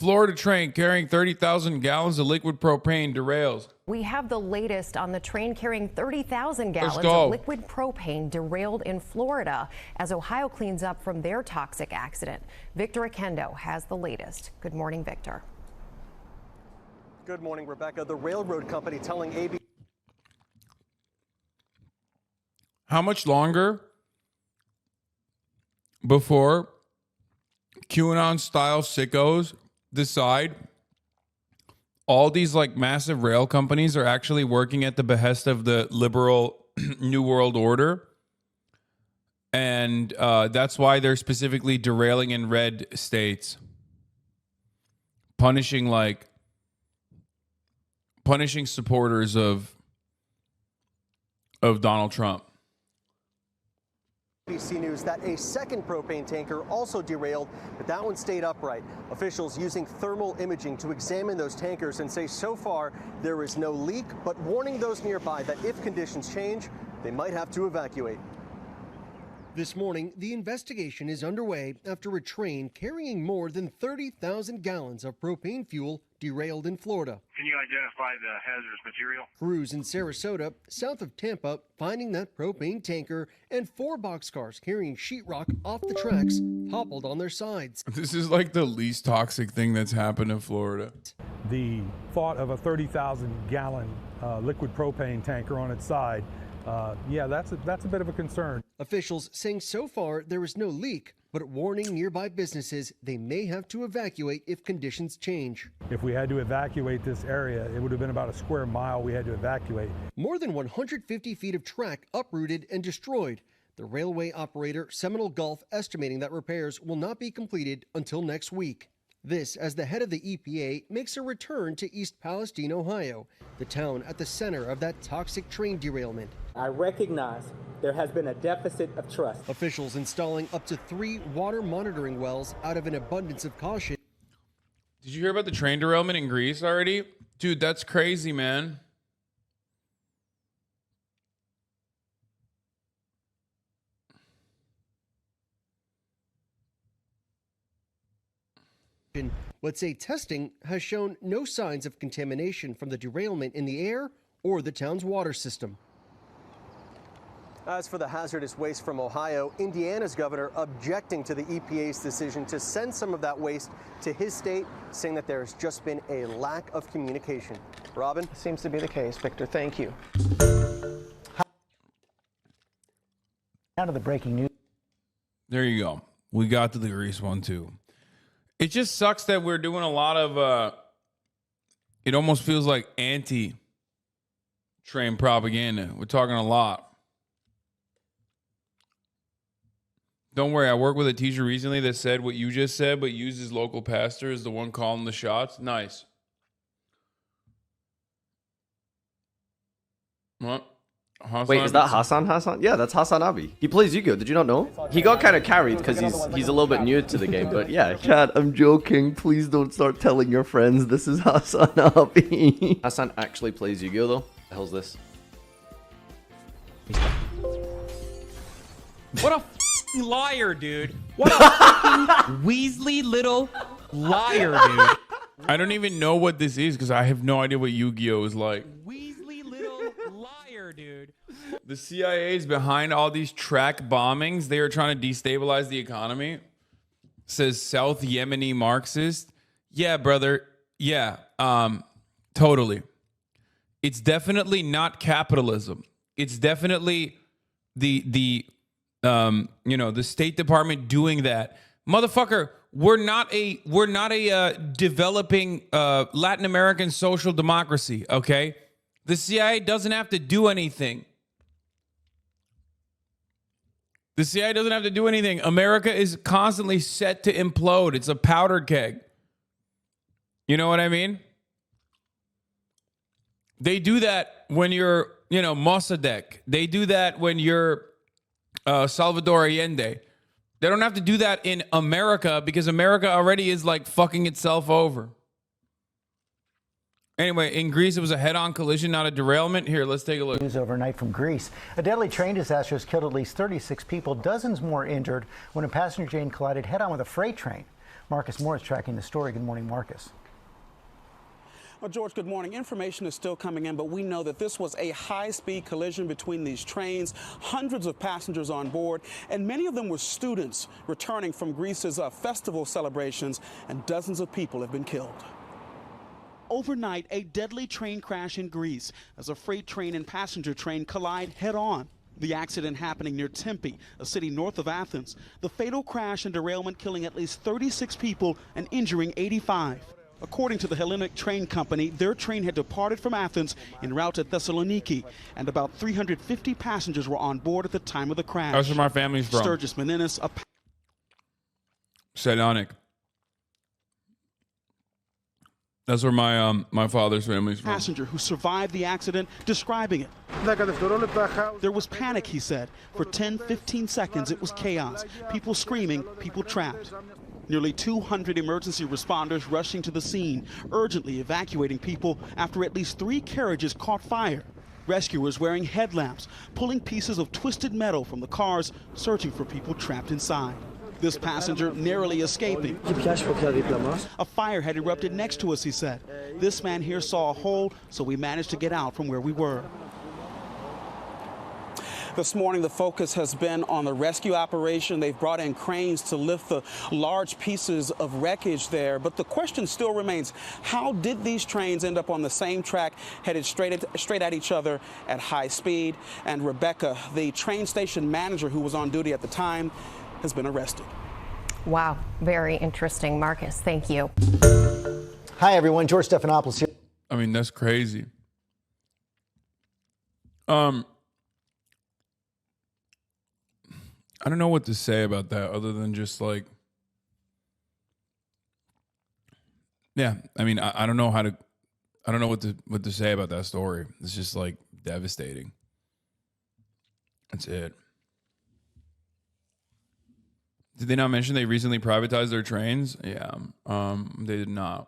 Florida train carrying 30,000 gallons of liquid propane derails. We have the latest on the train carrying 30,000 gallons go. of liquid propane derailed in Florida as Ohio cleans up from their toxic accident. Victor Akendo has the latest. Good morning, Victor. Good morning, Rebecca. The railroad company telling ABC. How much longer before QAnon-style sickos decide all these like massive rail companies are actually working at the behest of the liberal New World Order? And that's why they're specifically derailing in red states, punishing supporters of Donald Trump. ABC News that a second propane tanker also derailed, but that one stayed upright. Officials using thermal imaging to examine those tankers and say so far there is no leak, but warning those nearby that if conditions change, they might have to evacuate. This morning, the investigation is underway after a train carrying more than 30,000 gallons of propane fuel derailed in Florida. Can you identify the hazardous material? Crews in Sarasota, south of Tampa, finding that propane tanker and 4 boxcars carrying sheetrock off the tracks toppled on their sides. This is like the least toxic thing that's happened in Florida. The thought of a 30,000 gallon liquid propane tanker on its side, yeah, that's a bit of a concern. Officials saying so far there is no leak, but warning nearby businesses they may have to evacuate if conditions change. If we had to evacuate this area, it would have been about a square mile we had to evacuate. More than 150 feet of track uprooted and destroyed. The railway operator Seminole Gulf estimating that repairs will not be completed until next week. This as the head of the EPA makes a return to East Palestine, Ohio, the town at the center of that toxic train derailment. I recognize there has been a deficit of trust. Officials installing up to 3 water monitoring wells out of an abundance of caution. Did you hear about the train derailment in Greece already? Dude, that's crazy, man. But say testing has shown no signs of contamination from the derailment in the air or the town's water system. As for the hazardous waste from Ohio, Indiana's governor objecting to the EPA's decision to send some of that waste to his state, saying that there's just been a lack of communication. Robin? Seems to be the case, Victor. Thank you. Now to the breaking news. There you go. We got to the Greece one too. It just sucks that we're doing a lot of, it almost feels like anti-train propaganda. We're talking a lot. Don't worry, I worked with a teacher recently that said what you just said, but used his local pastor as the one calling the shots. Nice. What? Wait, is that Hassan? Yeah, that's Hasanabi. He plays Yu-Gi-Oh! Did you not know? He got kind of carried because he's a little bit new to the game, but yeah. Chad, I'm joking. Please don't start telling your friends this is Hasanabi. Hassan actually plays Yu-Gi-Oh! Though. What the hell's this? What a f***ing liar, dude. What a fucking Weasley little liar, dude. I don't even know what this is because I have no idea what Yu-Gi-Oh! Is like. Weasley little liar, dude. The CIA is behind all these track bombings. They are trying to destabilize the economy. Says South Yemeni Marxist. Yeah, brother. Yeah, totally. It's definitely not capitalism. It's definitely the State Department doing that. Motherfucker, we're not a developing Latin American social democracy, okay? The CIA doesn't have to do anything. The CIA doesn't have to do anything. America is constantly set to implode. It's a powder keg. You know what I mean? They do that when you're, Mossadegh. They do that when you're Salvador Allende. They don't have to do that in America because America already is like fucking itself over. Anyway, in Greece, it was a head-on collision, not a derailment. Here, let's take a look. News overnight from Greece. A deadly train disaster has killed at least 36 people, dozens more injured when a passenger train collided head-on with a freight train. Marcus Moore is tracking the story. Good morning, Marcus. Well, George, good morning. Information is still coming in, but we know that this was a high-speed collision between these trains, hundreds of passengers on board, and many of them were students returning from Greece's festival celebrations, and dozens of people have been killed. Overnight, a deadly train crash in Greece as a freight train and passenger train collide head-on. The accident happening near Tempe, a city north of Athens. The fatal crash and derailment killing at least 36 people and injuring 85. According to the Hellenic Train Company, their train had departed from Athens en route to Thessaloniki, and about 350 passengers were on board at the time of the crash. That's where my family's from. Sturgis Meninis, a Sedonic. That's where my father's family's from. passenger who survived the accident, describing it. There was panic, he said. For 10, 15 seconds, it was chaos. People screaming, people trapped. Nearly 200 emergency responders rushing to the scene, urgently evacuating people after at least 3 carriages caught fire. Rescuers wearing headlamps, pulling pieces of twisted metal from the cars, searching for people trapped inside. This passenger narrowly escaping. A fire had erupted next to us, he said. This man here saw a hole, so we managed to get out from where we were. This morning, the focus has been on the rescue operation. They've brought in cranes to lift the large pieces of wreckage there. But the question still remains, how did these trains end up on the same track, headed straight at each other at high speed? And Rebecca, the train station manager who was on duty at the time, has been arrested. Wow, very interesting, Marcus. Thank you. Hi, everyone. George Stephanopoulos here. I mean, that's crazy. I don't know what to say about that other than just like, yeah, I mean, I don't know I don't know what to say about that story. It's just like devastating. That's it. Did they not mention they recently privatized their trains? Yeah, they did not.